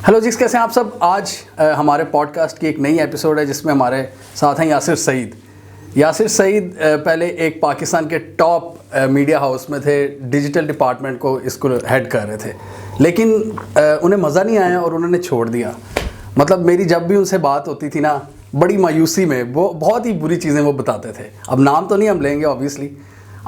Hello जी, कैसे हैं आप सब। आज हमारे पॉडकास्ट की एक नई एपिसोड है जिसमें हमारे साथ हैं यासिर सईद। यासिर सईद पहले एक पाकिस्तान के टॉप मीडिया हाउस में थे, डिजिटल डिपार्टमेंट को इसको हेड कर रहे थे, लेकिन उन्हें मज़ा नहीं आया और उन्होंने छोड़ दिया। मतलब मेरी जब भी उनसे बात होती थी ना, बड़ी मायूसी में, वो बहुत ही बुरी चीज़ें वो बताते थे। अब नाम तो नहीं हम लेंगे ऑब्वियसली।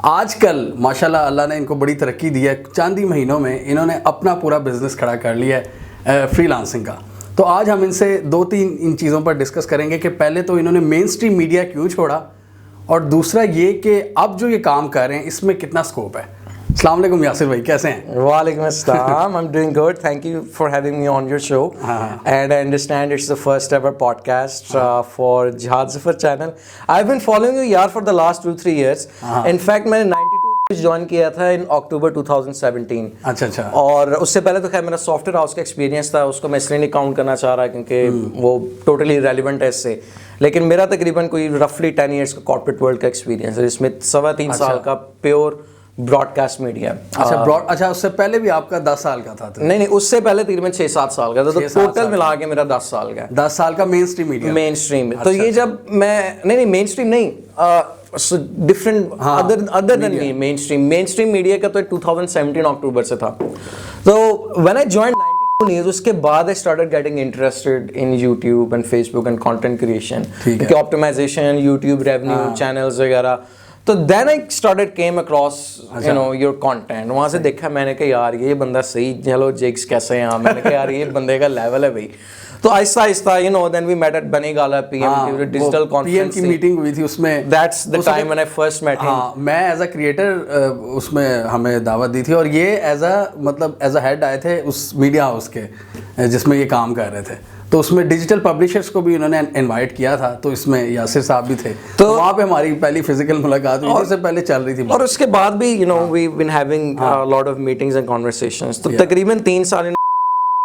आजकल माशाल्लाह अल्लाह ने इनको बड़ी तरक्की दी है। चंद ही महीनों में इन्होंने अपना पूरा बिज़नेस खड़ा कर लिया है फ्रीलांसिंग का। तो आज हम इनसे 2-3 इन चीज़ों पर डिस्कस करेंगे कि पहले तो इन्होंने मेन स्ट्रीम मीडिया क्यों छोड़ा, और दूसरा ये कि अब जो ये काम कर रहे हैं इसमें कितना स्कोप है। अस्सलाम वालेकुम यासिर भाई, कैसे हैं? वालेकुम अस्सलाम, I'm doing good. Thank you for having me on your show. And I understand it's the first ever podcast for Jihad Zafar channel. I've been following you यार for the last 2-3 years. In fact मैंने 92 join किया था इन अक्टूबर 2017। अच्छा। और उससे पहले तो खैर मेरा सॉफ्टवेयर हाउस का एक्सपीरियंस था, उसको मैं इसलिए नहीं काउंट करना चाह रहा क्योंकि वो टोटली रेलिवेंट है इससे। लेकिन मेरा तकरीबन कोई रफली 10 इयर्स का कॉर्पोरेट वर्ल्ड का एक्सपीरियंस है, जिसमें 3.25 साल का प्योर ब्रॉडकास्ट मीडिया। अच्छा, उससे पहले भी आपका 10 साल का था? नहीं, उससे पहले तकरीबन 6-7 साल का था, तो टोटल मिला के मेरा 10 साल का। 10 साल का main stream media. Main stream तो ये जब मैं नहीं मेन स्ट्रीम नहीं, different other than me. Main stream media का तो 2017 अक्टूबर से था। तो व्हेन आई जॉइंड 92 न्यूज़, उसके बाद I started getting interested in YouTube and Facebook and content creation, optimisation, YouTube revenue, channels वगैरह। तो then I started came across you know your content. वहाँ से देखा मैंने कि यार ये बंदा सही, हेलो जिग्स कैसे हैं आप? मैंने कहा यार ये बंदे का लेवल है भाई। तो आहिस्ता you know then we met at Banigala PM की डिजिटल कॉन्फ्रेंस की मीटिंग हुई थी। उसमें that's the time when I first met him. मैं एज अ क्रिएटर उसमें हमें दावत दी थी, और ये एज अ हेड आए थे उस मीडिया हाउस के जिसमें ये काम कर रहे थे। तो उसमें डिजिटल पब्लिशर्स को भी उन्होंने इनवाइट किया था, तो इसमें यासिर साहब भी थे। तो वहाँ पे हमारी पहली फिजिकल मुलाकात हुई, इससे पहले चल रही थी। और उसके बाद भी you know we been having a lot of meetings and conversations. तो तकरीबन 3 साल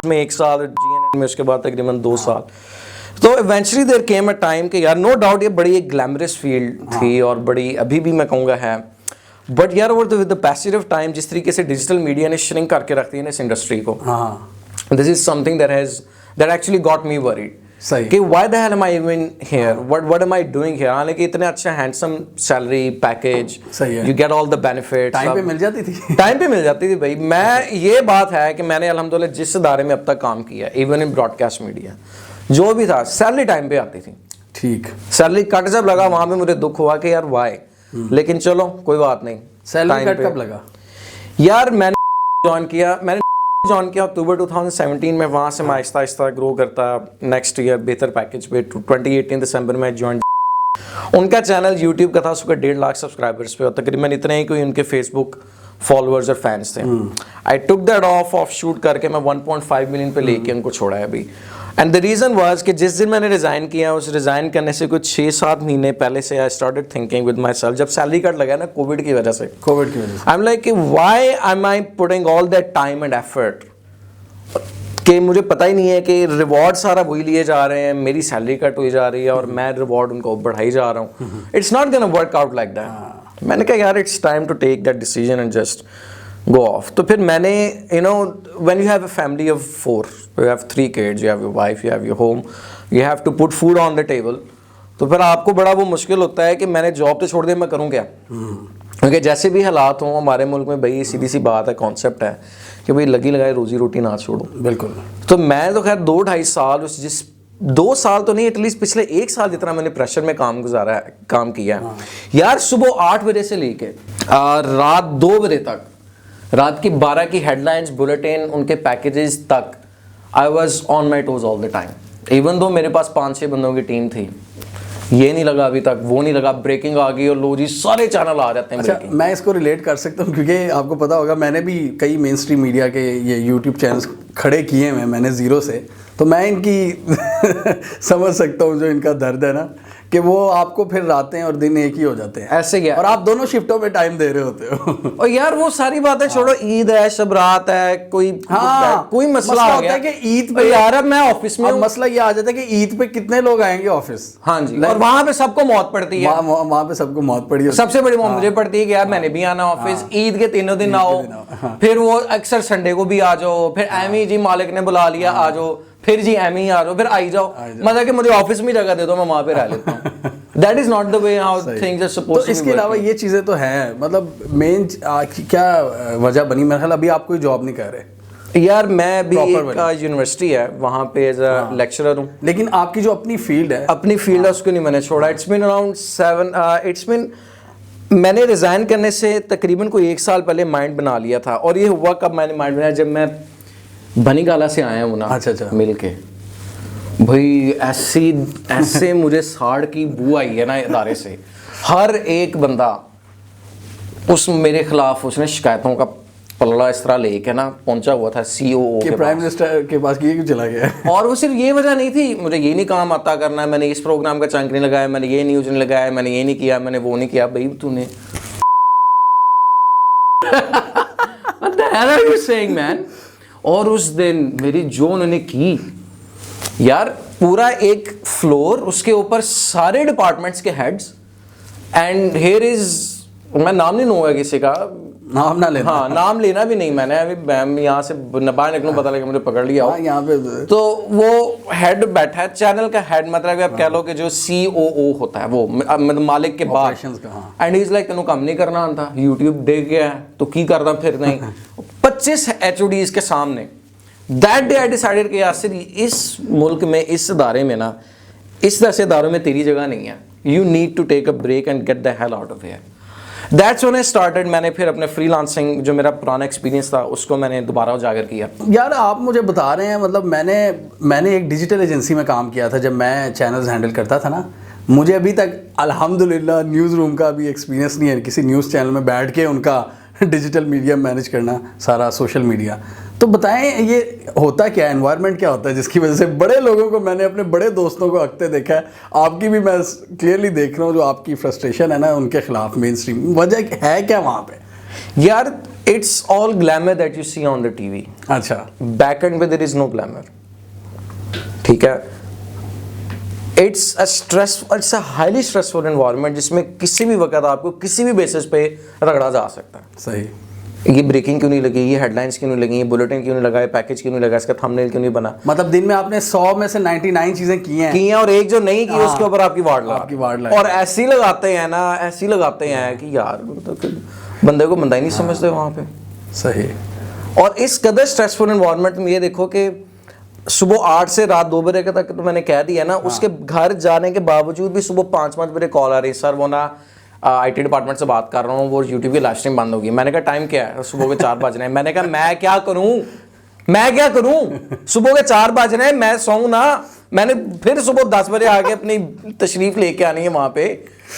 में, 1 साल जीएनएन में, उसके बाद तकरीबन 2 साल। तो eventually there came a time कि यार नो डाउट ये बड़ी एक ग्लैमरस फील्ड थी और बड़ी अभी भी मैं कहूँगा है, बट यार over with the passage of time जिस तरीके से डिजिटल मीडिया ने श्रिंक करके रखती है ना इस इंडस्ट्री को, this is something that actually got me worried कि why the hell am I even here, what am I doing here. हालांकि इतने अच्छा handsome salary package, you get all the benefit, time पे मिल जाती थी। टाइम पे मिल जाती थी भाई। मैं ये बात है कि मैंने अल्हम्दुलिल्लाह जिस इदारे में अब तक काम किया, इवन इन ब्रॉडकास्ट मीडिया, जो भी था सैलरी टाइम पे आती थी। ठीक, सैलरी कट जब लगा वहां पे मुझे दुख हुआ कि यार वाई, लेकिन चलो कोई बात नहीं। सैलरी कट कब लगा? यार मैंने ज्वाइन किया अक्टूबर 2017 में। वहाँ से मैं आहिस्ता ग्रो करता, नेक्स्ट ईयर बेहतर पैकेज पे 2018 दिसंबर में ज्वाइन। उनका चैनल यूट्यूब का था, उसका 1.5 लाख सब्सक्राइबर्स पे, और तकरीबन इतने ही कोई उनके फेसबुक फॉलोअर्स और फैंस थे। आई टुक दैट ऑफ शूट करके मैं 1.5 मिलियन पे लेके उनको छोड़ा है अभी। एंड द रीज़न वाज कि जिस दिन मैंने रिज़ाइन किया, उस रिज़ाइन करने से कुछ 6-7 महीने पहले से I started thinking with my self, जब सैलरी कट लगा ना कोविड की वजह से, I am like why am I putting all that time and effort कि मुझे पता ही नहीं है कि रिवॉर्ड सारा वही लिए जा रहे हैं, मेरी सैलरी कट हुई जा रही है और मैं रिवॉर्ड उनको बढ़ाई जा रहा हूँ। It's not gonna work out like that. मैंने कहा यार it's time to take that decision and just go off. तो फिर मैंने you know when you have a family of 4, you have 3 kids, you have your wife, you have your home, you have to put food on the table, तो फिर आपको बड़ा वो मुश्किल होता है कि मैंने जॉब तो छोड़ दिया, मैं करूँ क्या? क्योंकि जैसे भी हालात हों हमारे मुल्क में भाई, सीधी सी बात है, कॉन्सेप्ट है कि भाई लगी लगाए रोजी रोटी ना छोड़ो। बिल्कुल। तो मैं तो खैर 2-2.5 साल जिस 2 साल तो नहीं, एटलीस्ट पिछले 1 साल जितना मैंने प्रेशर में काम किया है यार। सुबह 8 बजे से लेके रात 2 बजे तक, रात की 12 की हेडलाइंस, बुलेटिन, उनके पैकेजेस तक, I was on my toes all the time. Even though मेरे पास 5-6 बंदों की टीम थी, ये नहीं लगा अभी तक, वो नहीं लगा, ब्रेकिंग आ गई और लो जी सारे चैनल आ जाते हैं। अच्छा, मैं इसको रिलेट कर सकता हूँ क्योंकि आपको पता होगा मैंने भी कई मेन स्ट्रीम मीडिया के ये यूट्यूब चैनल्स खड़े किए हैं मैंने ज़ीरो से, तो मैं इनकी समझ सकता हूँ जो इनका दर्द है ना, कि वो आपको फिर रातें और दिन एक ही हो जाते हैं। ऐसे क्या, और आप दोनों शिफ्टों में टाइम दे रहे होते हो। और यार वो सारी बातें छोड़ो, ईद है, शब रात है, कोई मसला आ गया कि ईद पे यार अब मैं ऑफिस में, मसला ये आ जाता है कि ईद पे कितने लोग आएंगे ऑफिस। हाँ जी, और वहां पे सबको मौत पड़ती है, वहां पे सबको मौत पड़ी है। सबसे बड़ी मौत मुझे पड़ती है कि यार मैंने भी आना ऑफिस, ईद के 3 दिन आओ, फिर वो अक्सर संडे को भी आ जाओ, फिर एम नहीं जी मालिक ने बुला लिया आ जाओ, फिर जी एम ही आ जाओ, फिर आई जाओ, मतलब कि मुझे ऑफिस में जगह दे दो मैं वहां पे रह लेता हूँ। That is not the way how things are supposed. तो इसके अलावा ये चीज़ें तो हैं, मतलब मेन क्या वजह बनी, मेरे ख्याल अभी आप कोई जॉब नहीं कर रहे। यार मैं भी एक यूनिवर्सिटी है वहाँ पे एज अ लेक्चरर हूँ, लेकिन आपकी जो अपनी फील्ड है, अपनी फील्ड है उसको नहीं मैंने छोड़ा। इट्स बीन अराउंड 7 मैंने रिज़ाइन करने से तकरीबन कोई 1 साल पहले माइंड बना लिया था। और ये हुआ कब मैंने माइंड बनाया, जब मैं बनीगाला से आया हूँ ना। अच्छा मिल के भाई ऐसे मुझे साड़ की बू आई है ना इदारे से। हर एक बंदा उस मेरे खिलाफ उसने शिकायतों का पलड़ा इस तरह लेके ना पहुंचा हुआ था COO के प्राइम मिनिस्टर के पास ये क्यों चला गया। और वो सिर्फ ये वजह नहीं थी, मुझे ये नहीं काम आता करना है, मैंने इस प्रोग्राम का चंक नहीं लगाया, मैंने ये न्यूज नहीं लगाया, मैंने ये नहीं किया, मैंने वो नहीं किया। भाई तूने What the hell are you saying, man? और उस दिन मेरी जो उन्होंने की यार, पूरा एक फ्लोर, उसके ऊपर सारे डिपार्टमेंट्स के हेड्स, एंड हियर इज, मैं नाम नहीं लूंगा किसी का, नाम ना लेना। हाँ नाम लेना भी नहीं मैंने, अभी यहाँ से बाहर निकलूं पता लगे मुझे पकड़ लिया हो। यहाँ पे तो वो हेड बैठा है, चैनल का हेड, मतलब आप कह लो कि जो COO होता है वो, मतलब मालिक के बाद, एंड ही इज लाइक तेनों काम नहीं करना आता, यूट्यूब देख गया तो की करना फिर नहीं। 25 HODs के सामने दैट डे आई डिसाइडेड कि यासिर इस मुल्क में, इस इदारे में ना, इस तरह से इदारों में तेरी जगह नहीं है, you need to take a break and get the hell out of here. That's when I started. मैंने फिर अपने फ्रीलांसिंग जो मेरा पुराना एक्सपीरियंस था उसको मैंने दोबारा उजागर किया। यार आप मुझे बता रहे हैं, मतलब मैंने एक डिजिटल एजेंसी में काम किया था जब मैं चैनल्स हैंडल करता था ना। मुझे अभी तक अल्हम्दुलिल्लाह न्यूज़ रूम का भी एक्सपीरियंस नहीं है, किसी न्यूज़ चैनल में बैठ के उनका डिजिटल मीडिया मैनेज करना, सारा सोशल मीडिया। तो बताएं ये होता क्या है, एनवायरनमेंट क्या होता है जिसकी वजह से बड़े लोगों को, मैंने अपने बड़े दोस्तों को अकते देखा है, आपकी भी मैं क्लियरली देख रहा हूँ जो आपकी फ्रस्ट्रेशन है ना उनके खिलाफ मेन स्ट्रीम, वजह है क्या वहाँ पे? यार it's all glamour that you see on the TV. अच्छा, बैक एंड में देयर इज नो ग्लैमर, ठीक है। It's a highly stressful environment जिसमें किसी भी वक्त आपको किसी भी बेसिस पे रगड़ा जा सकता है। सही, ये ब्रेकिंग क्यों नहीं लगी, ये हेडलाइंस क्यों नहीं लगी, ये बुलेटिन क्यों नहीं लगा, ये पैकेज क्यों नहीं लगा, इसका थंबनेल क्यों नहीं बना। मतलब दिन में आपने 100 में से 99 चीजें की हैं और एक जो नहीं की उसके ऊपर आपकी वार्ड लगा। और ऐसी लगाते हैं ना, ऐसी लगाते हैं कि यार बंदे को बंदा ही नहीं समझते वहाँ पे। सही। और इस कदर स्ट्रेसफुल एनवायरनमेंट में ये देखो कि सुबह 8 से रात 2 बजे तक तो मैंने कह दिया ना, उसके घर जाने के बावजूद भी सुबह 5-5 बजे कॉल आ रही, सर वो ना IT डिपार्टमेंट से बात कर रहा हूँ, वो YouTube की लाइव स्ट्रीम बंद होगी। मैंने कहा टाइम क्या है, सुबह के 4 बज रहे हैं। मैंने कहा मैं क्या करूँ, सुबह के 4 बज रहे हैं, मैं सोऊं ना। मैंने फिर सुबह 10 बजे आके अपनी तशरीफ लेके आनी है वहाँ पे,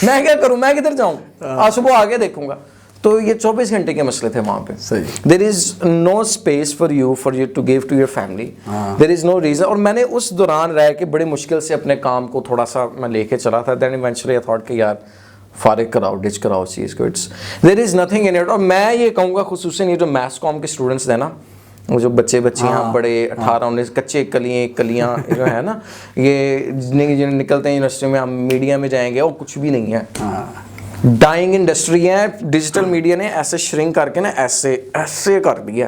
मैं क्या करूँ, मैं किधर जाऊँ, आज सुबह आके देखूंगा। तो ये 24 घंटे के मसले थे वहाँ पे। There is no space for you to give to your family, there is no reason. और मैंने उस दौरान रह के बड़ी मुश्किल से अपने काम को थोड़ा सा मैं लेके चला था। देन इवेंचुअली आई थॉट कि यार फारिग कराओ, डिच कराओ चीज़ को, it's there is nothing in it. और मैं ये कहूँगा खुसूसन ये जो मैथ्स कॉम के स्टूडेंट्स हैं ना, वो जो बच्चियाँ बड़े 18-19 कच्चे कलियाँ जो है ना, ये निकलते हैं यूनिवर्सिटी में, हम मीडिया में जाएंगे, वो कुछ भी नहीं है, डाइंग इंडस्ट्री है। डिजिटल मीडिया ने ऐसे श्रिंक करके ना ऐसे कर दिया।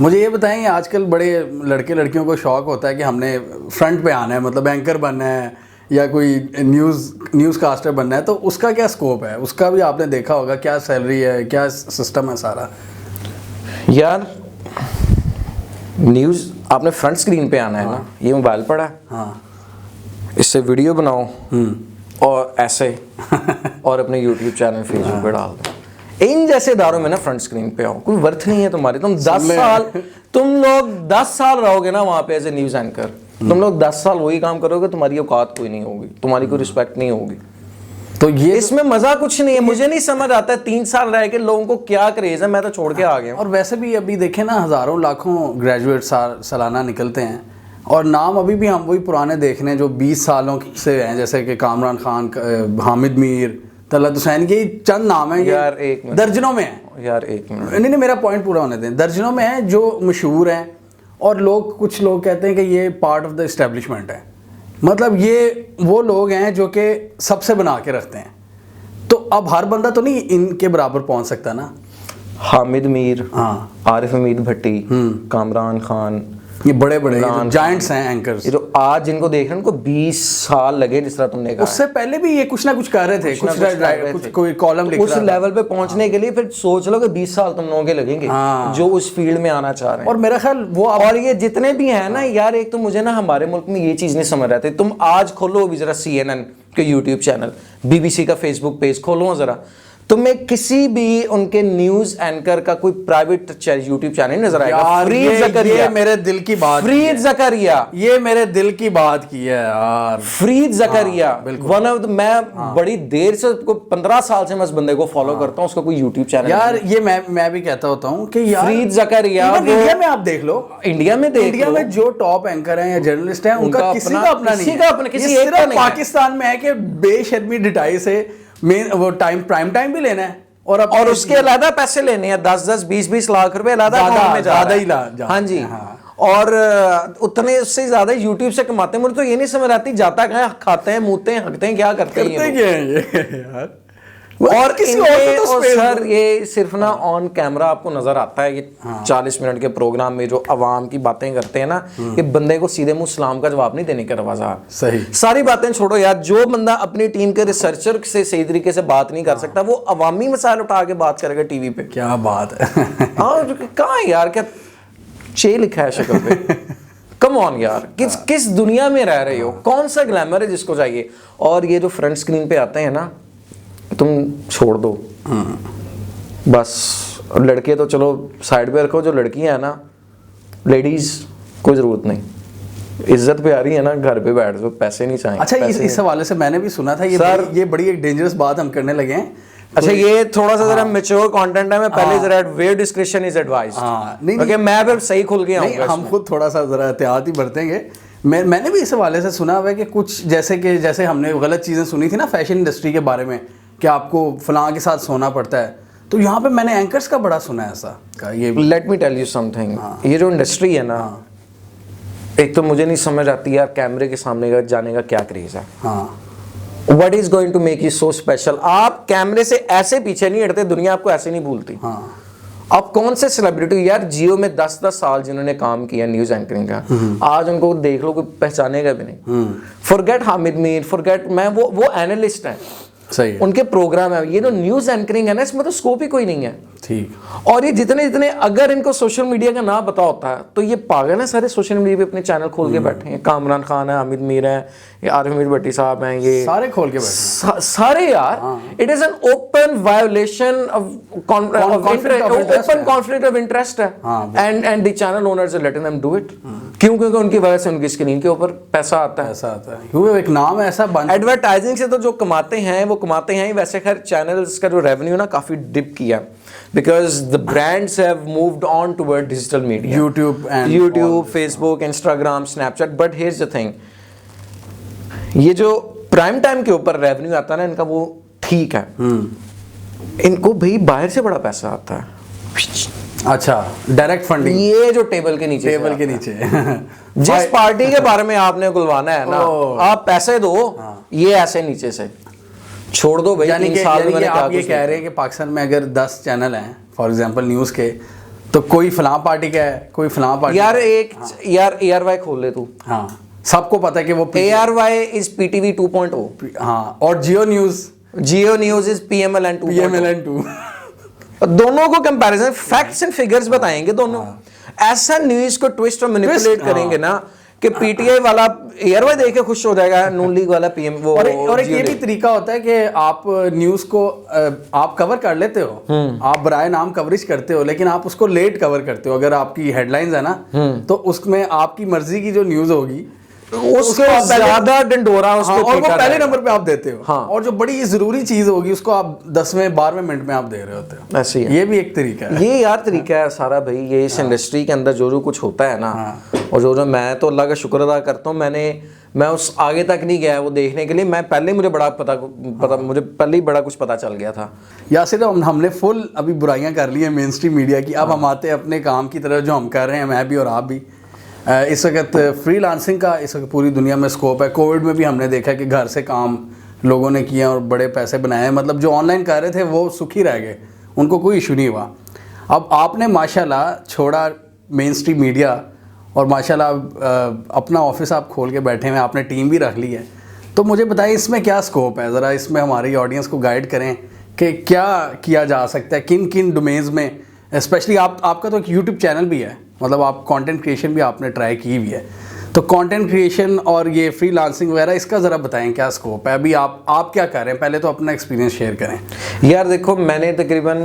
मुझे ये बताएं, आजकल बड़े लड़के लड़कियों को शौक होता है कि हमने फ्रंट पे आना है, मतलब एंकर बनना है या कोई न्यूज़ कास्टर बनना है, तो उसका क्या स्कोप है? उसका भी आपने देखा होगा, क्या सैलरी है, क्या सिस्टम है सारा? यार न्यूज़ आपने फ्रंट स्क्रीन पे आना है ना, ये मोबाइल पड़ा है, हाँ, इससे वीडियो बनाओ और ऐसे और अपने YouTube चैनल फेसबुक पे डाल दो। इन जैसे इदारों में ना फ्रंट स्क्रीन पे आओ, कोई वर्थ नहीं है तुम्हारी। तुम लोग 10 साल रहोगे ना वहाँ पे एज ए न्यूज़ एंकर, तुम लोग 10 साल वही काम करोगे, तुम्हारी औकात कोई नहीं होगी, तुम्हारी कोई रिस्पेक्ट नहीं होगी। तो ये इसमें मजा कुछ नहीं है। मुझे नहीं समझ आता है 3 साल रह के लोगों को क्या क्रेज है, मैं तो छोड़ के आ गया। और वैसे भी अभी देखें ना, हज़ारों लाखों ग्रेजुएट सालाना निकलते हैं, और नाम अभी भी हम वही पुराने देख रहे हैं जो 20 सालों से हैं, जैसे कि कामरान खान, हामिद मीर, तलत हुसैन, के चंद नाम हैं। यार एक मिनट, दर्जनों में हैं यार, एक मिनट, नहीं मेरा पॉइंट पूरा होने दें। दर्जनों में हैं जो मशहूर हैं, और कुछ लोग कहते हैं कि ये पार्ट ऑफ द इस्टेब्लिशमेंट है, मतलब ये वो लोग हैं जो कि सबसे बना के रखते हैं। तो अब हर बंदा तो नहीं इनके बराबर पहुंच सकता ना। हामिद मीर, हाँ, आरिफ हमीद भट्टी, कामरान खान, ये बड़े बड़े जायंट्स हैं एंकर्स, ये जो आज जिनको देख रहे हैं उनको 20 साल लगे, जिस तरह तुमने कहा। उससे पहले भी ये कुछ ना कुछ कर रहे थे, कुछ कोई कॉलम लिख उस लेवल पे पहुंचने के लिए फिर सोच लो कि 20 साल तुम लोगों के लगेंगे जो उस फील्ड में आना चाह रहे हैं। और मेरा ख्याल वो और ये जितने भी हैं ना यार, एक तो मुझे ना हमारे मुल्क में ये चीज नहीं समझ रहे थे। तुम आज खोलो भी जरा CNN के यूट्यूब चैनल, BBC का फेसबुक पेज खोलो जरा, तुम्हें किसी भी उनके न्यूज एंकर का कोई प्राइवेट यूट्यूब चैनल नजर आएगा? फरीद ज़करिया, ये मेरे दिल की बात, फरीद ज़करिया, ये मेरे दिल की बात की है यार, Farid Zakaria one of the, मैं बड़ी देर से 15 साल से मैं इस बंदे को फॉलो करता हूं, उसका कोई यूट्यूब चैनल यार ये मैं भी कहता होता हूं कि यार फरीद ज़करिया इंडिया में आप देख लो, इंडिया में जो टॉप एंकर हैं या जर्नलिस्ट हैं उनका किसी का अपना नहीं है, किसी एक का नहीं। पाकिस्तान में है कि बेशर्मी ढिठाई से मेन वो प्राइम टाइम भी लेना है और उसके अलावा पैसे लेने हैं 10-10 20-20 लाख रुपए अलावा में ज्यादा ही हाँ जी हाँ। और उतने उससे ज्यादा यूट्यूब से कमाते हैं। मुझे तो ये नहीं समझ आती जाता कहाँ खाते हैं, मुँहते हैं, हकते हैं, क्या करते हैं यार। और किसी और सर ये सिर्फ ना ऑन कैमरा आपको नजर आता है, ये 40 मिनट के प्रोग्राम में जो अवाम की बातें करते हैं ना, ये बंदे को सीधे मुंह सलाम का जवाब नहीं देने का रवाजा। सही, सारी बातें छोड़ो यार, जो बंदा अपनी टीम के रिसर्चर से सही तरीके से बात नहीं कर सकता, वो अवामी मसाइल उठा के बात करेगा टीवी पे। क्या बात है। हाँ कहाँ यार, क्या चे लिखा है शक्ल पे। कम ऑन यार, किस दुनिया में रह रहे हो? कौन सा ग्लैमर है जिसको चाहिए? और ये जो फ्रंट स्क्रीन पे आते हैं ना, तुम छोड़ दो बस। लड़के तो चलो साइड पे रखो, जो लड़कियां हैं ना, लेडीज कोई जरूरत नहीं, इज्जत पे आ रही है ना, घर पे बैठ जाओ, पैसे नहीं चाहिए। अच्छा, इस हवाले से मैंने भी सुना था ये बड़ी एक डेंजरस बात हम करने लगे हैं। अच्छा ये थोड़ा सा जरा मैच्योर कंटेंट है, मैं पहले जरा वेयर डिस्क्रिप्शन इज एडवाइज्ड। नहीं मैं फिर सही खुल के आऊंगा, हम खुद थोड़ा सा जरा एहतियात ही बरतेंगे। मैंने भी इस हवाले से सुना हुआ है कि कुछ जैसे हमने गलत चीजें सुनी थी ना फैशन इंडस्ट्री के बारे में कि आपको फलां के साथ सोना पड़ता है, तो यहाँ पे मैंने एंकर्स का बड़ा सुना है ऐसा का। ये let me tell you something, ये जो इंडस्ट्री है ना, एक तो मुझे नहीं समझ आती यार कैमरे के सामने जाने का क्या क्रेज है। What is going to make you so special? आप कैमरे से ऐसे पीछे नहीं हटते, दुनिया आपको ऐसे नहीं भूलती। आप कौन से सेलिब्रिटी यार, जियो में 10-10 साल जिन्होंने काम किया न्यूज एंकरिंग का, आज उनको देख लो कोई पहचानेगा भी नहीं। फॉरगेट हामिद मीर, फॉरगेट, मैं वो एनालिस्ट है, सही है। उनके प्रोग्राम है। ये जो न्यूज एंकरिंग है ना, इसमें तो स्कोप ही कोई नहीं है। ठीक। और ये जितने अगर इनको सोशल मीडिया का ना पता होता है तो ये पागल है, सारे सोशल मीडिया पे अपने चैनल खोल के बैठे हैं। कामरान खान है, हामिद मीर है, आरिफ मीर भट्टी साहब हैं, ये सारे खोल के बैठे सारे यार। It is an open violation of open conflict of interest है, and the channel owners are letting them do it. क्यों? क्योंकि उनकी वजह से उनकी स्क्रीन के ऊपर पैसा आता है। क्योंकि एक नाम ऐसा एडवर्टाइजिंग से तो जो कमाते हैं वो कमाते हैं। वैसे खैर चैनल्स का जो रेवेन्यू ना काफी डिप किया, because the brands have moved on toward digital media, YouTube, Facebook, Instagram, Snapchat. But here's the thing, ये जो प्राइम टाइम के ऊपर रेवेन्यू आता है ना इनका, वो ठीक है, इनको भाई बाहर से बड़ा पैसा आता है। अच्छा, डायरेक्ट फंडिंग, ये जो टेबल के नीचे जिस पार्टी के बारे में आपने गुलवाना है ना, आप पैसे दो, ये ऐसे नीचे से छोड़ दो भाई। यानी कि आप ये कह रहे हैं कि पाकिस्तान में अगर 10 चैनल हैं फॉर एग्जांपल न्यूज़ के, तो कोई फलां पार्टी का है, कोई फलां पार्टी यार एक यार ARY खोल ले तू। हाँ, सबको पता है कि वो ARY इज PTV 2.0। हाँ, और जियो न्यूज़ इज PMLN 2। दोनों को कंपैरिजन, फैक्ट्स एंड फिगर्स बताएंगे दोनों। ऐसा न्यूज़ को ट्विस्ट और मैनिपुलेट करेंगे ना कि PTI वाला ARY देख के खुश हो जाएगा, नून लीग वाला PM वो। और एक ये भी तरीका होता है कि आप न्यूज़ को आप कवर कर लेते हो, आप बराए नाम कवरेज करते हो, लेकिन आप उसको लेट कवर करते हो। अगर आपकी हेडलाइंस है ना, तो उसमें आपकी मर्जी की जो न्यूज़ होगी उसको ज्यादा डंडोरा उसको और वो पहले नंबर पे आप देते हो। हाँ। और जो बड़ी जरूरी चीज होगी उसको आप 10वें-12वें मिनट में आप दे रहे होते हो। ऐसे ही ये भी एक तरीका है। ये यार तरीका है सारा भाई। ये इस इंडस्ट्री के अंदर जो कुछ होता है ना, और जो मैं तो अल्लाह का शुक्र अदा करता हूँ, मैं उस आगे तक नहीं गया वो देखने के लिए। मैं पहले मुझे मुझे पहले ही बड़ा कुछ पता चल गया था। यासिर, हमने फुल अभी बुराइयां कर ली हैं मेन स्ट्रीम मीडिया की। अब हम आते हैं अपने काम की तरफ, जो हम कर रहे हैं, मैं भी और आप भी। इस वक्त फ्रीलांसिंग का इस वक्त पूरी दुनिया में स्कोप है। कोविड में भी हमने देखा कि घर से काम लोगों ने किया और बड़े पैसे बनाए। मतलब जो ऑनलाइन कर रहे थे वो सुखी रह गए, उनको कोई इशू नहीं हुआ। अब आपने माशाल्लाह छोड़ा मेन स्ट्रीम मीडिया और माशाल्लाह अपना ऑफिस आप खोल के बैठे हुए हैं, आपने टीम भी रख ली है। तो मुझे बताइए इसमें क्या स्कोप है, ज़रा इसमें हमारी ऑडियंस को गाइड करें कि क्या किया जा सकता है, किन किन डोमेन्स में। स्पेशली आपका तो एक यूट्यूब चैनल भी है, मतलब आप कंटेंट क्रिएशन भी आपने ट्राई की भी है, तो कंटेंट क्रिएशन और ये फ्रीलांसिंग वगैरह इसका ज़रा बताएं क्या स्कोप है अभी, आप क्या कर रहे हैं, पहले तो अपना एक्सपीरियंस शेयर करें। यार देखो, मैंने तकरीबन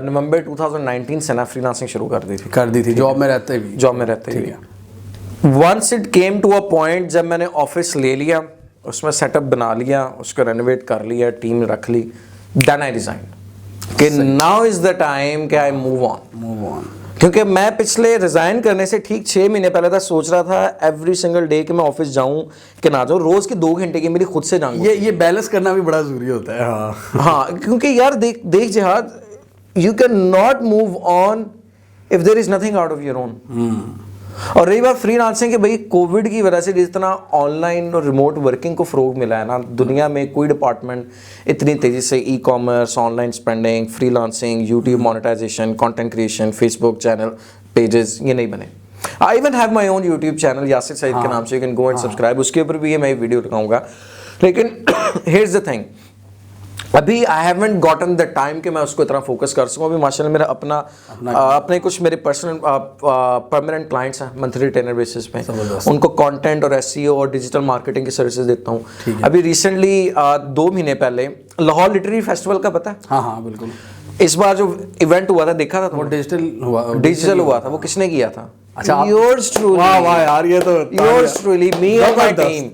नवंबर 2019 से ना फ्रीलांसिंग शुरू कर दी थी जॉब में रहते भी। Once it came to a point जब मैंने ऑफिस ले लिया, उसमें सेटअप बना लिया, उसको रेनोवेट कर लिया, टीम रख ली, देन आई रिजाइन कि नाउ इज द टाइम कि आई मूव ऑन। क्योंकि मैं पिछले रिजाइन करने से ठीक 6 महीने पहले तक सोच रहा था एवरी सिंगल डे कि मैं ऑफिस जाऊं कि ना जाऊं, रोज की 2 घंटे की मेरी खुद से जाऊं। ये बैलेंस करना भी बड़ा जरूरी होता है। हाँ, क्योंकि यार देख Jihad, you can not move on if there is nothing out of your own. और रही बात फ्रीलांसिंग के, भाई कोविड की वजह से जितना ऑनलाइन और रिमोट वर्किंग को फ़रोग मिला है ना, दुनिया में कोई डिपार्टमेंट इतनी तेज़ी से e commerce, online spending, freelancing, YouTube monetisation, content creation, Facebook channel pages, ये नहीं बने। I even have my own YouTube channel Yasir Saeed के नाम से, you can go and subscribe, उसके ऊपर भी ये मैं वीडियो लगाऊंगा। लेकिन हियर्स द थिंग, अभी I haven't gotten the time कि मैं उसको इतना फोकस कर सकूं। अभी माशाल्लाह मेरा अपने कुछ मेरे पर्सनल परमानेंट क्लाइंट्स हैं मंथली रिटेनर बेसिस पे, उनको कंटेंट और एसईओ और डिजिटल मार्केटिंग की सर्विसेज देता हूं। अभी रिसेंटली 2 महीने पहले लाहौर लिटरेरी फेस्टिवल का पता है? हाँ बिल्कुल। इस बार जो इवेंट हुआ था देखा था? वो डिजिटल हुआ था। वो किसने किया था? अच्छा, योर्स ट्रूली। वाह यार, ये तो yours truly, me and my team.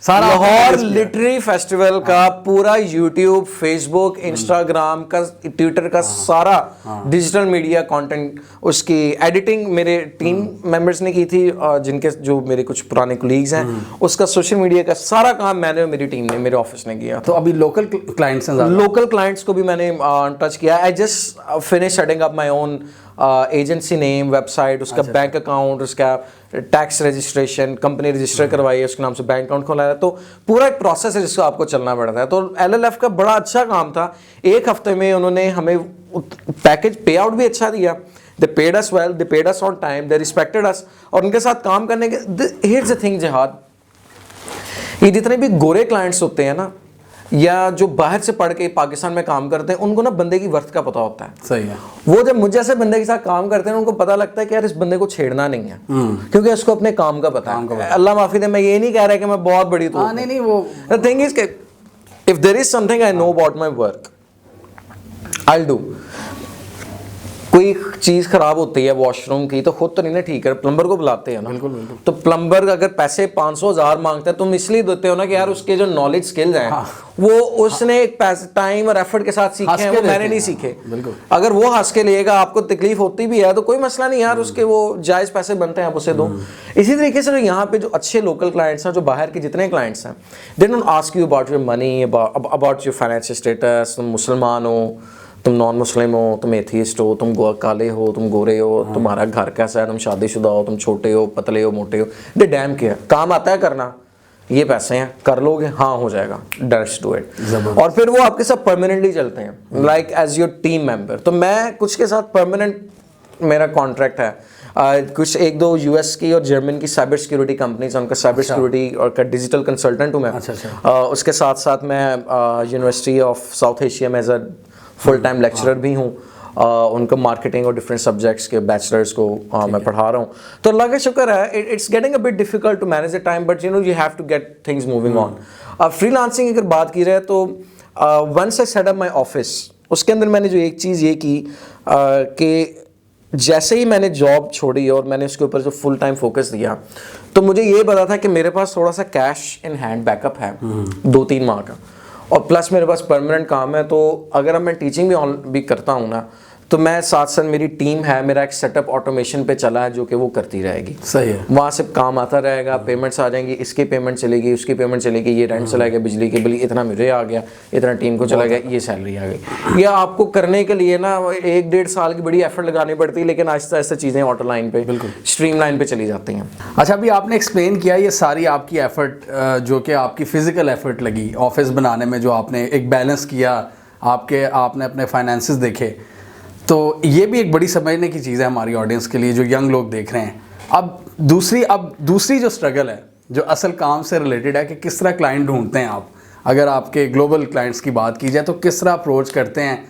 सारा लाहौर लिटरेरी फेस्टिवल का पूरा यूट्यूब, फेसबुक, इंस्टाग्राम का, ट्विटर का सारा डिजिटल मीडिया कंटेंट, उसकी एडिटिंग मेरे टीम मेंबर्स ने की थी, जिनके जो मेरे कुछ पुराने कोलीग्स हैं, उसका सोशल मीडिया का सारा काम मैंने और मेरी टीम ने, मेरे ऑफिस ने किया। तो अभी लोकल क्लाइंट्स हैं? लोकल क्लाइंट्स को भी मैंने टच किया। I just finish setting up my own agency name, website, उसका बैंक अकाउंट, उसका टैक्स रजिस्ट्रेशन, कंपनी रजिस्टर करवाई है, उसके नाम से बैंक अकाउंट खोला है। तो पूरा एक प्रोसेस है जिसको आपको चलना पड़ता है। तो LLF का बड़ा अच्छा काम था। 1 हफ्ते में उन्होंने हमें पैकेज पे आउट भी अच्छा दिया। They paid us well, they paid us on time, they respected us. और उनके साथ काम करने के, हियर्स द थिंग जिहाद, ये जितने भी गोरे क्लाइंट्स होते हैं ना, या जो बाहर से पढ़ के पाकिस्तान में काम करते हैं, उनको ना बंदे की वर्थ का पता होता है। सही है। वो जब मुझ जैसे बंदे के साथ काम करते हैं, उनको पता लगता है कि यार इस बंदे को छेड़ना नहीं है, क्योंकि उसको अपने काम का पता है। अल्लाह माफी दे, मैं ये नहीं कह रहा कि मैं बहुत बड़ी तो नहीं, वो द थिंग इज कि if there is something I know about my work, I will do. कोई चीज खराब होती है वॉशरूम की, तो खुद तो नहीं ना ठीक है, प्लम्बर को बुलाते हैं ना। बिल्कुल। तो प्लम्बर अगर पैसे 500,000 मांगता है, तुम इसलिए देते हो ना कि यार उसके जो नॉलेज स्किल्स हैं, वो उसने एक टाइम और एफर्ट के साथ सीखे हैं, वो मैंने नहीं सीखे। अगर वो हंस के लेगा, आपको तकलीफ होती भी है तो कोई मसला नहीं यार, उसके वो जायज पैसे बनते हैं, आप उसे दो। इसी तरीके से यहाँ पे जो अच्छे लोकल क्लाइंट्स हैं, जो बाहर के जितने क्लाइंट्स हैं, they don't ask you about your money, about your financial status, तुम मुसलमान हो, तुम नॉन मुस्लिम हो, तुम एथियस्ट हो, तुम काले हो, तुम गोरे हो, तुम्हारा घर कैसा है, तुम शादीशुदा हो, तुम छोटे हो, पतले हो, मोटे हो, दे डैम केयर। काम आता है करना, ये पैसे हैं, कर लोगे, हाँ हो जाएगा, लेट्स डू इट। और फिर वो आपके साथ परमानेंटली चलते हैं, like as your team member. तो मैं कुछ के साथ परमानेंट मेरा कॉन्ट्रैक्ट है। कुछ 1-2 US की और जर्मन की साइबर सिक्योरिटी कंपनीज, उनका साइबर सिक्योरिटी और का डिजिटल कंसल्टेंट हूँ मैं। उसके साथ साथ मैं यूनिवर्सिटी ऑफ साउथ एशिया में as a full time lecturer भी हूँ। उनको मार्केटिंग और डिफरेंट सब्जेक्ट्स के बैचलर्स को मैं पढ़ा रहा हूँ। तो अल्लाह का शुक्र है, it's getting a bit difficult to manage the time, but you have to get things moving on. Freelancing अगर बात की जाए तो once I set up my office, उसके अंदर मैंने जो एक चीज़ ये की कि जैसे ही मैंने जॉब छोड़ी और मैंने उसके ऊपर जो फुल टाइम फोकस दिया, तो मुझे ये पता था कि मेरे पास थोड़ा सा कैश इन हैंड बैकअप है 2-3 माह का, और प्लस मेरे पास परमानेंट काम है। तो अगर मैं टीचिंग भी करता हूँ ना, तो मैं साथ साथ मेरी टीम है, मेरा एक सेटअप ऑटोमेशन पे चला है जो कि वो करती रहेगी। सही है। वहाँ से काम आता रहेगा, पेमेंट्स आ जाएंगी, इसकी पेमेंट चलेगी, उसकी पेमेंट चलेगी, ये रेंट चला गया, बिजली के बिल इतना मुझे आ गया, इतना टीम को चला गया, ये सैलरी आ गई। या आपको करने के लिए ना 1-1.5 साल की बड़ी एफर्ट लगानी पड़ती है, लेकिन आहिस्ता आहिस्ता चीज़ें ऑटो लाइन पे, स्ट्रीम लाइन पे चली जाती हैं। अच्छा, अभी आपने एक्सप्लेन किया ये सारी आपकी एफर्ट, जो कि आपकी फिजिकल एफर्ट लगी ऑफिस बनाने में, जो आपने एक बैलेंस किया, आपने अपने फाइनेंसेस देखे। तो ये भी एक बड़ी समझने की चीज़ है हमारी ऑडियंस के लिए, जो यंग लोग देख रहे हैं। अब दूसरी जो स्ट्रगल है जो असल काम से रिलेटेड है कि किस तरह क्लाइंट ढूंढते हैं आप, अगर आपके ग्लोबल क्लाइंट्स की बात की जाए तो किस तरह अप्रोच करते हैं,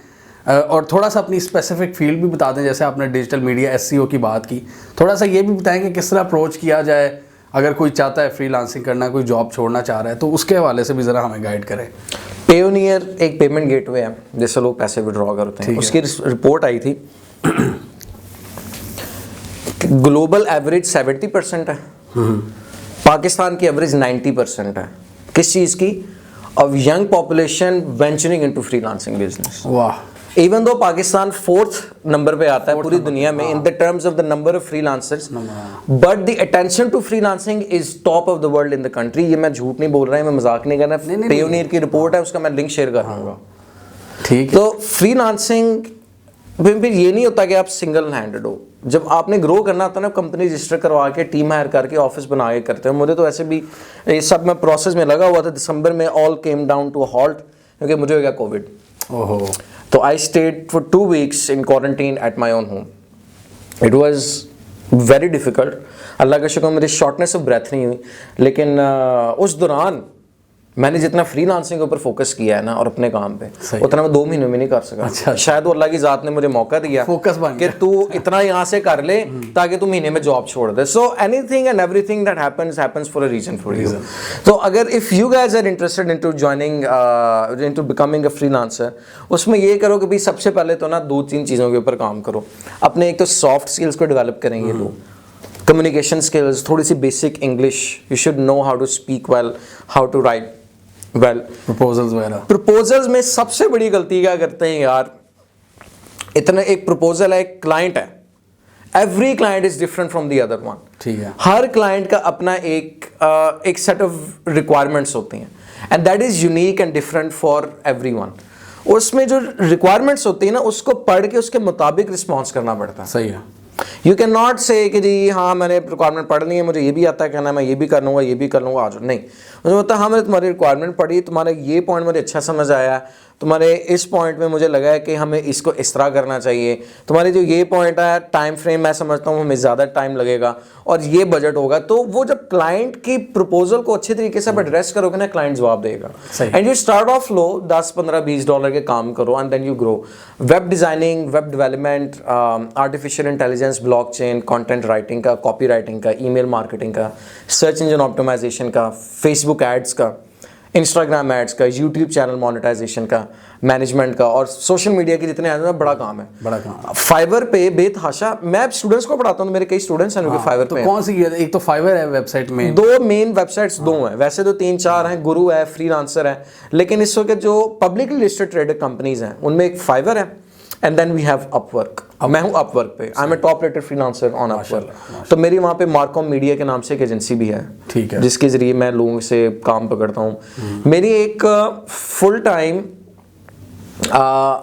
और थोड़ा सा अपनी स्पेसिफिक फील्ड भी बता दें, जैसे आपने डिजिटल मीडिया SEO की बात की, थोड़ा सा ये भी बताएं कि किस तरह अप्रोच किया जाए अगर कोई चाहता है फ्रीलांसिंग करना, कोई जॉब छोड़ना चाह रहा है, तो उसके हवाले से भी ज़रा हमें गाइड करें। पेयोनियर एक पेमेंट गेटवे है जिससे लोग पैसे विड्रॉ करते हैं, उसकी रिपोर्ट आई थी ग्लोबल एवरेज 70% है, पाकिस्तान की एवरेज 90% है। किस चीज़ की? Of young population venturing into freelancing business. वाह। Even though Pakistan 4th number पे आता है पूरी दुनिया में in the terms of the number of freelancers, but the attention to freelancing is top of the world in the country. ये मैं झूठ नहीं बोल रहा है, मैं मजाक नहीं कर रहा। पेयोनियर की रिपोर्ट है, उसका मैं लिंक शेयर कर दूंगा। ठीक है। तो फ्रीलांसिंग फिर ये नहीं होता कि आप सिंगल हैंडेड हो। जब आपने ग्रो करना होता है ना, कंपनी रजिस्टर करवा के टीम हायर करके ऑफिस बना के करते हैं। मुझे तो ऐसे भी ये सब मैं प्रोसेस में लगा हुआ था, दिसंबर में all came down to halt क्योंकि मुझे हो गया कोविड। ओहो। तो I stayed for 2 weeks in quarantine at my own home. It was very difficult. अल्लाह का शुक्र मुझे शॉर्टनेस ऑफ ब्रेथ नहीं हुई, लेकिन उस दौरान मैंने जितना फ्रीलांसिंग के ऊपर फोकस किया है ना और अपने काम पे, उतना मैं 2 महीने में नहीं कर सका। अच्छा। शायद वो अल्लाह की ज़ात ने मुझे मौका दिया फोकस बन कि तू इतना यहाँ से कर ले ताकि तू महीने में जॉब छोड़ दे। So anything and everything that happens for a reason for you. तो अगर if you guys are interested into joining into becoming a freelancer, उसमें ये करो कि भाई सबसे पहले तो ना 2-3 चीज़ों के ऊपर काम करो। अपने एक तो सॉफ्ट स्किल्स को डेवलप करेंगे लोग, कम्युनिकेशन स्किल्स, थोड़ी सी basic English, you should know how to speak well, how to write well. Proposals वगैरह, प्रपोजल्स में सबसे बड़ी गलती क्या करते हैं यार, इतना एक प्रपोजल है, एक क्लाइंट है, every client is different from the other one. ठीक है। हर क्लाइंट का अपना एक सेट ऑफ रिक्वायरमेंट्स होती हैं and that is unique and different for everyone. उसमें जो रिक्वायरमेंट्स होती है ना, उसको पढ़ के उसके मुताबिक रिस्पॉन्स करना पड़ता है। सही है। यू कैन नॉट से कि जी हाँ मैंने रिक्वायरमेंट पढ़ ली है, मुझे ये भी आता है कहना, मैं ये भी कर लूँगा, ये भी कर लूँगा, आज नहीं। मुझे पता हाँ मैंने तुम्हारी रिक्वायरमेंट पढ़ी, तुम्हारा ये पॉइंट मुझे अच्छा समझ आया, तुम्हारे इस पॉइंट में मुझे लगा है कि हमें इसको इस तरह करना चाहिए, तुम्हारे जो ये पॉइंट है टाइम फ्रेम मैं समझता हूँ हमें ज़्यादा टाइम लगेगा और ये बजट होगा। तो वो जब क्लाइंट की प्रपोजल को अच्छे तरीके से आप एड्रेस करोगे ना, क्लाइंट जवाब देगा। And you start off low, $10-15-$20 के काम करो and then you grow. Web designing, web development, artificial intelligence, blockchain, content writing का, कॉपी राइटिंग का, ईमेल मार्केटिंग का, सर्च इंजन ऑप्टिमाइजेशन का, फेसबुक एड्स का, इंस्टाग्राम एड्स का, यूट्यूब चैनल मोनेटाइजेशन का, मैनेजमेंट का और सोशल मीडिया के जितने हैं, बड़ा काम है, बड़ा काम। फाइवर पे बेतहाशा मैं स्टूडेंट्स को पढ़ाता हूँ, मेरे कई स्टूडेंट्स हैं जो फाइवर पे। कौन सी? एक तो फाइवर है वेबसाइट में, 2 मेन वेबसाइट्स 2 हैं, वैसे तो 3-4 हैं, गुरु है, फ्रीलांसर है, लेकिन इस वक्त जो पब्लिकली लिस्टेड ट्रेडर कंपनीज हैं उनमें एक फाइवर है and then we have Upwork. मैं हूँ अपवर्क पे, I am a top rated freelancer on Upwork. तो मेरी वहाँ पे मार्कॉम मीडिया के नाम से एक एजेंसी भी है, ठीक है, जिसके जरिए मैं लोगों से काम पकड़ता हूँ। मेरी एक फुल टाइम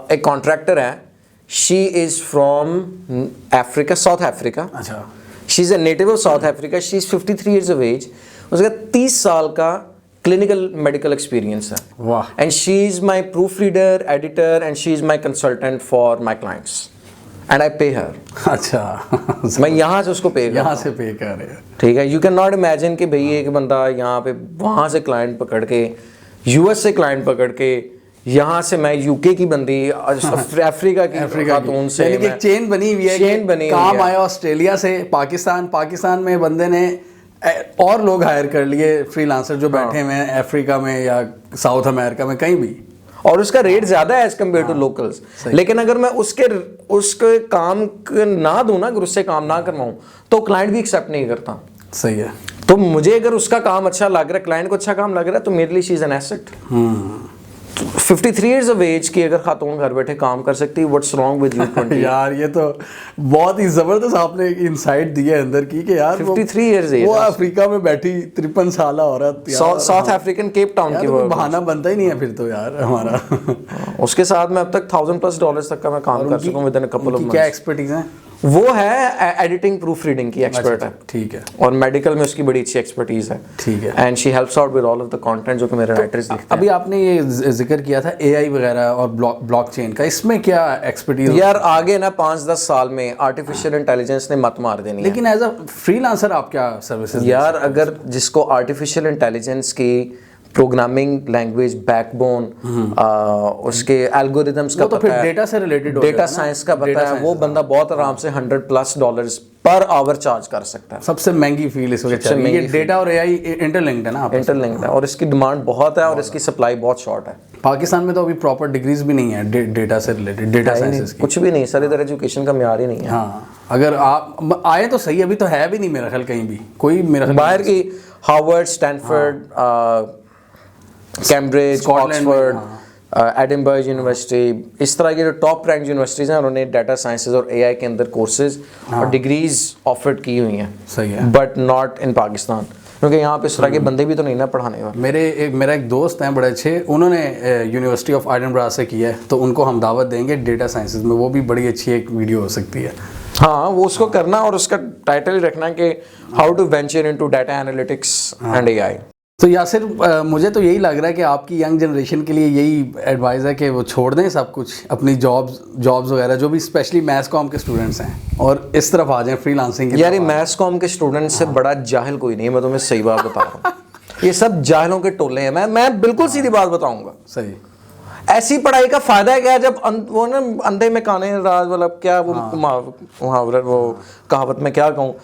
एक कॉन्ट्रैक्टर है, she is from Africa, South Africa. अच्छा। She is a native of South Africa, she is 53 years of age, उसका 30 साल का क्लिनिकल मेडिकल एक्सपीरियंस है। वाह। And she is my proof reader, editor and she is my consultant for my clients and I pay her. अच्छा। मैं यहाँ से उसको पे यहाँ से पे कर रहे हैं, ठीक है। यू कैन नॉट इमेजिन कि भाई एक बंदा यहाँ पे वहाँ से क्लाइंट पकड़ के, यूएस से क्लाइंट पकड़ के, यहाँ से मैं यूके की बंदी, अफ्रीका की खातून से, यानी कि एक चेन बनी हुई है, चेन बनी काम आया ऑस्ट्रेलिया से पाकिस्तान में बंदे ने और लोग हायर कर लिए फ्रीलांसर जो बैठे हुए हैं अफ्रीका में या साउथ अमेरिका में कहीं भी, और उसका रेट ज्यादा है एज कम्पेयर टू लोकल्स। लेकिन अगर मैं उसके काम ना दूं ना, अगर उससे काम ना करवाऊं तो क्लाइंट भी एक्सेप्ट नहीं करता। सही है। तो मुझे अगर उसका काम अच्छा लग रहा है, क्लाइंट को अच्छा काम लग रहा है, तो मेरे लिए she is an asset. 53 years of age की अगर खातून घर बैठे काम कर सकती है, व्हाट्स रॉन्ग विद यू 20? यार ये तो बहुत ही जबरदस्त आपने इनसाइट दी है अंदर की कि यार 53 इयर्स एज, वो अफ्रीका में बैठी 53 साल औरत, साउथ अफ्रीकन केप टाउन की, वो बहाना बनता ही नहीं है फिर तो यार हमारा। उसके साथ मैं अब तक $1000+ तक का मैं काम कर चुका हूं with in a couple of months. क्या एक्सपर्टीज है वो है एडिटिंग प्रूफ रीडिंग की एक्सपर्ट है। ठीक है। और मेडिकल में उसकी बड़ी अच्छी एक्सपर्टीज है। ठीक है। And she helps out with all of the content जो कि मेरे राइटर्स लिखते हैं। अभी आपने ये जिक्र किया था एआई वगैरह और ब्लॉकचेन का, इसमें क्या एक्सपर्टीज? यार आगे ना 5-10 साल में आर्टिफिशियल इंटेलिजेंस ने मत मार देनी है। लेकिन एज अ फ्रीलांसर आप क्या सर्विसेज? यार अगर जिसको आर्टिफिशियल इंटेलिजेंस की प्रोग्रामिंग लैंग्वेज बैकबोन उसके एल्गोरिथम्स का तो पता फिर है, डेटा से रिलेटेड डेटा साइंस का पता है, वो बंदा बहुत आराम से $100+ पर आवर चार्ज कर सकता है। सबसे महंगी फील्ड इस वक्त चल रही है। ये डेटा और एआई इंटरलिंक्ड है ना, इंटरलिंक्ड है और इसकी डिमांड बहुत है और इसकी सप्लाई बहुत शॉर्ट है। पाकिस्तान में तो अभी प्रॉपर डिग्रीज भी नहीं है डेटा से रिलेटेड, डेटा साइंसेस की कुछ भी नहीं सर, इधर एजुकेशन का म्यार ही नहीं है। हाँ, अगर आप आए तो सही, अभी तो है भी नहीं मेरा ख्याल कहीं भी कोई, मेरा ख्याल बाहर की Harvard, Stanford, Cambridge, Oxford, Edinburgh university, इस तरह की जो टॉप रैंक यूनिवर्सिटीज़ हैं उन्होंने डाटा साइंसेज और एआई के अंदर कोर्सेज और डिग्रीज ऑफर्ड की हुई हैं। सही है। बट नॉट इन पाकिस्तान, क्योंकि यहाँ पे इस तरह के बंदे भी तो नहीं ना पढ़ाने वाले। मेरा एक दोस्त हैं बड़े अच्छे, उन्होंने यूनिवर्सिटी ऑफ एडिनबर्ग से किया है, तो उनको हम दावत देंगे डेटा साइंसेज में, वो भी बड़ी अच्छी एक वीडियो हो सकती है। हाँ, वो उसको करना और उसका टाइटल ही रखना कि how to venture into data analytics and AI. तो यासिर, मुझे तो यही लग रहा है कि आपकी यंग जनरेशन के लिए यही एडवाइस है कि वो छोड़ दें सब कुछ, अपनी जॉब्स वगैरह जो भी, स्पेशली मैथ्स कॉम के स्टूडेंट्स हैं, और इस तरफ आ जाएं फ्रीलांसिंग की। यार ये मैथ्स कॉम के स्टूडेंट्स से बड़ा जाहिल कोई नहीं है, मैं तुम्हें सही बात बता रहा हूँ। ये सब जाहिलों के टोले हैं। मैं बिल्कुल सीधी बात बताऊंगा। सही। ऐसी पढ़ाई का फायदा क्या है जब वो ना अंधे में काने राज वाला क्या वो मुहावरा, वो कहावत में क्या कहूँ,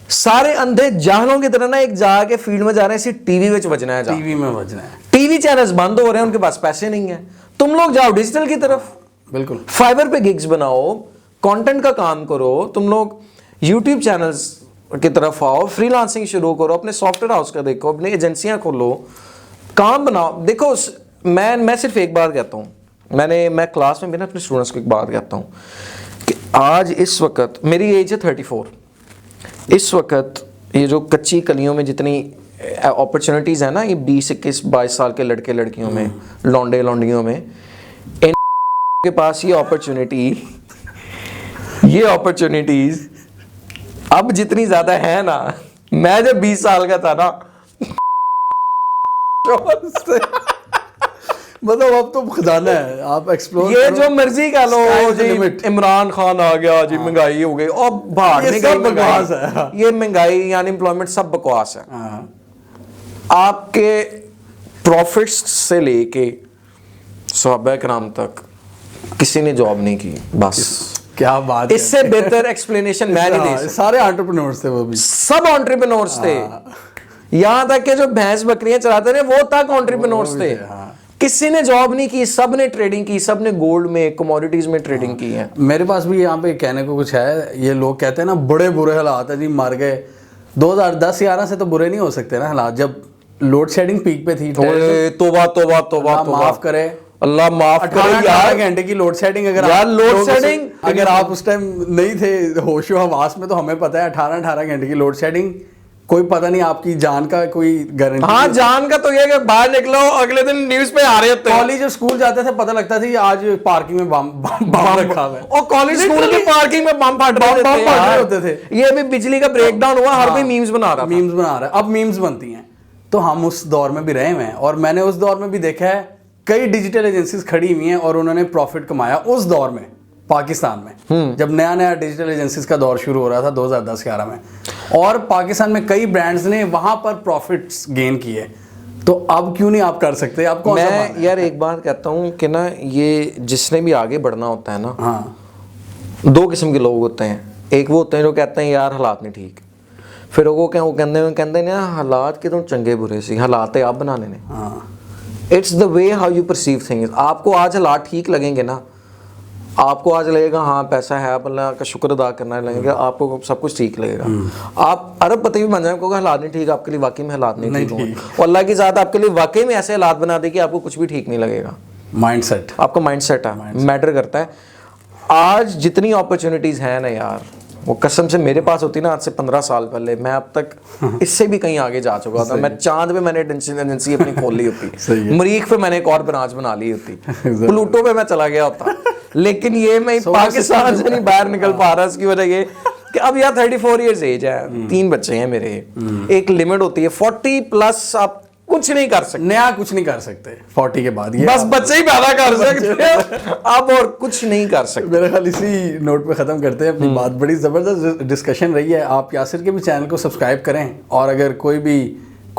सारे अंधे जाहलों की तरह ना एक जाके फील्ड में जा रहे हैं, इसी टीवी में बजना है, टीवी में बजना है, टीवी चैनल्स बंद हो रहे हैं, उनके पास पैसे नहीं है। तुम लोग जाओ डिजिटल की तरफ, बिल्कुल फाइवर पे गिग्स बनाओ, कंटेंट का काम करो, तुम लोग यूट्यूब चैनल्स की तरफ आओ, फ्रीलांसिंग शुरू करो, अपने सॉफ्टवेयर हाउस का देखो, अपनी एजेंसियां खोलो, काम बनाओ। देखो मैं सिर्फ एक बात कहता हूँ, मैं क्लास में भी ना अपने स्टूडेंट्स को एक बात कहता हूँ कि आज इस वक्त मेरी एज है 34, इस वक्त ये जो कच्ची कलियों में जितनी अपॉर्चुनिटीज़ है ना, ये 20-21-22 साल के लड़के लड़कियों में, लौंडे लौंडियों में, इन के पास ये अपॉर्चुनिटीज़ अब जितनी ज़्यादा है ना, मैं जब 20 साल का था ना मतलब अब तो खजाना है, आप एक्सप्लोर ये जो मर्जी कह लो जी, इमरान खान आ गया जी, महंगाई हो गई, और बाहर बकवास है। ये महंगाई अनएम्प्लॉयमेंट सब बकवास है। आपके प्रॉफिट्स से लेके सहाबा किराम तक किसी ने जॉब नहीं की, बस क्या बात है। इससे बेहतर एक्सप्लेनेशन मैं नहीं दे सकता। सारे एंटरप्रेन्योर्स थे, वो भी सब एंटरप्रेन्योर्स थे, यहाँ तक के जो भैंस बकरियां चलाते थे वो तक एंटरप्रेन्योर्स थे। किसी ने जॉब नहीं की, सब ने ट्रेडिंग की, सब ने गोल्ड में, कमोडिटीज में ट्रेडिंग की है। मेरे पास भी यहाँ पे कहने को कुछ है। ये लोग कहते हैं ना बड़े बुरे हालात है जी, मर गए। 2010-11 से तो बुरे नहीं हो सकते ना हालात, जब लोड शेडिंग पीक पे थी। तोबा तोबा तोबा, माफ करे, अल्लाह माफ करे। 18 घंटे की लोड शेडिंग, अगर आप उस टाइम नहीं थे होशो हवास में, तो हमें पता है 18 घंटे की लोड शेडिंग, कोई पता नहीं आपकी जान का कोई गारंटी। हाँ, जान का तो ये कि बाहर निकलो अगले दिन न्यूज पे आ रहे थे। कॉलेज स्कूल जाते थे, पता लगता था आज पार्किंग में बम रखा हुआ है, और कॉलेज स्कूल की पार्किंग में बम फट रहे होते थे। ये भी बिजली का ब्रेकडाउन हुआ, हर कोई मीम्स बना रहा है। अब मीम्स बनती हैं, तो हम उस दौर में भी रहे हुए हैं, और मैंने उस दौर में भी देखा है कई डिजिटल एजेंसीज खड़ी हुई हैं और उन्होंने प्रॉफिट कमाया उस दौर में पाकिस्तान में, जब नया नया डिजिटल एजेंसीज का दौर शुरू हो रहा था 2010-11 में, और पाकिस्तान में कई ब्रांड्स ने वहां पर प्रॉफिट्स गेन किए। तो अब क्यों नहीं आप कर सकते? आप कौन सा? मैं यार एक बात कहता हूँ कि ना, ये जिसने भी आगे बढ़ना होता है ना, हाँ, 2 किस्म के लोग होते हैं। एक वो होते हैं जो कहते हैं यार हालात नहीं ठीक, फिर वो कहते हैं हालात के तो चंगे बुरे सी, हालात आप बनाने ने। It's the way how you perceive things. आपको आज हालात ठीक लगेंगे ना, आपको आज लगेगा हाँ पैसा है, आप अल्लाह का शुक्र अदा करना लगेगा, आपको सब कुछ ठीक लगेगा। आप अरब पति भी बन जाए, आपको हालात नहीं ठीक, आपके लिए वाकई में हालात नहीं ठीक होंगे, और अल्लाह की ज़ात आपके लिए वाकई में ऐसे हालात बना दे कि आपको कुछ भी ठीक नहीं लगेगा। माइंडसेट, आपका माइंडसेट है, मैटर करता है। आज जितनी अपॉर्चुनिटीज़ हैं ना यार, वो कसम से मेरे पास होती ना आज से 15 साल पहले, मैं अब तक इससे भी कहीं आगे जा चुका था। मैं चांद पे मैंने एजेंसी अपनी खोल ली होती, मरीख पे मैंने एक और ब्रांच बना ली होती, प्लूटो पे मैं चला गया होता। लेकिन ये मैं पाकिस्तान से नहीं बाहर निकल पा रहा, इसकी वजह ये कि अब यार 34 इयर्स एज है, 3 बच्चे हैं मेरे, एक लिमिट होती है 40 प्लस आप कुछ नहीं कर सकते, नया कुछ नहीं कर सकते 40 के बाद, ये बस बच्चे ही पैदा कर सकते हैं आप, और कुछ नहीं कर सकते। मेरे ख्याल इसी नोट पे ख़त्म करते हैं अपनी बात। बड़ी ज़बरदस्त डिस्कशन रही है। आप यासिर के भी चैनल को सब्सक्राइब करें, और अगर कोई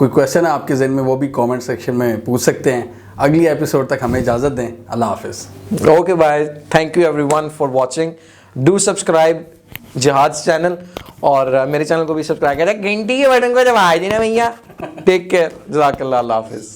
क्वेश्चन है आपके जहन में वो भी कमेंट सेक्शन में पूछ सकते हैं। अगली एपिसोड तक हमें इजाज़त दें। अल्लाह हाफिज़। Okay bye, thank you everyone for watching, do subscribe Jihad channel, और मेरे चैनल को भी सब्सक्राइब करें, घंटी के बटन को दबा देना भैया। टेक केयर, जज़ाकल्लाह, अल्लाह हाफिज़।